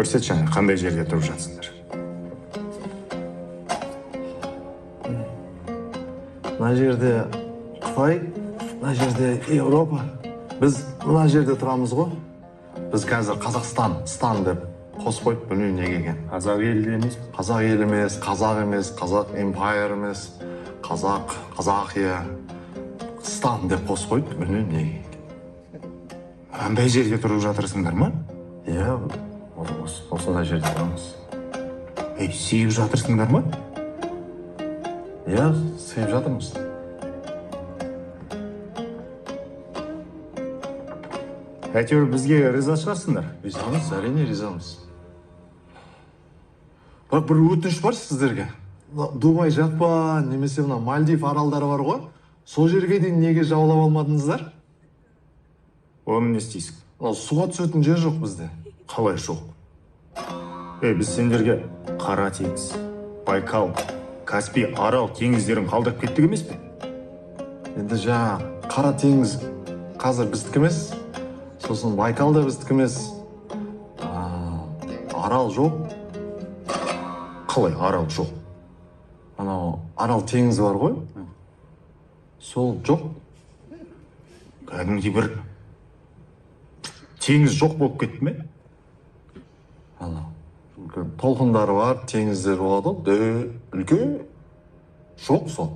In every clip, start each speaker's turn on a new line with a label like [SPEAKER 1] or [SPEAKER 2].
[SPEAKER 1] Көрсетші, қандай жерде тұрып жатсыңдар?
[SPEAKER 2] Мына жерде Қытай, мына жерде Европа. Біз мына жерде тұрамыз ғой. Біз қазір Қазақстан, стан деп қосып қойып, білмеймін неге екен.
[SPEAKER 1] Қазақ елі емес.
[SPEAKER 2] Қазақ ел емес, қазақ емес, қазақ эмпайр емес, қазақ, қазақия, стан деп қосып қойып, білмеймін неге екен.
[SPEAKER 1] Қандай жерде тұрып жатырсыңдар ма?
[SPEAKER 2] Иә, осындай жерде тұрамыз.
[SPEAKER 1] Сүйіп жатырсыңдар ма?
[SPEAKER 2] Иә, сүйіп жатырмыз.
[SPEAKER 1] Әйтеуір бізге риза шығарсыңдар.
[SPEAKER 2] Ризамыз, әрине ризамыз. Бірақ бір өтініш бар сіздерге. Дубай жатпа, немесе мына Мальдив аралдары бар ғой. Сол жерге дейін неге жаулап алмадыңыздар?
[SPEAKER 1] Оны не істейсің?
[SPEAKER 2] Суға түсетін жер жоқ бізде.
[SPEAKER 1] Қалай жоқ? Біз сендерге Қара теңіз, Байкал, Каспий, Арал теңіздерін қалдырып кеттік емес пе?
[SPEAKER 2] Енді Қара теңіз қазір біздікі емес. Сосын Байкал да біздікі емес. Арал жоқ.
[SPEAKER 1] Қалай Арал жоқ?
[SPEAKER 2] Анау Арал теңізі бар ғой. Сол жоқ.
[SPEAKER 1] Кәдімгідей бір теңіз жоқ болып кетті ме?
[SPEAKER 2] Толқындары бар, теңіздер болады ғой. Үлкен жоқ сол.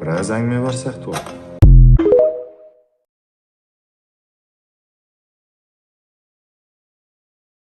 [SPEAKER 1] Біраз әңгіме бар сияқты ғой.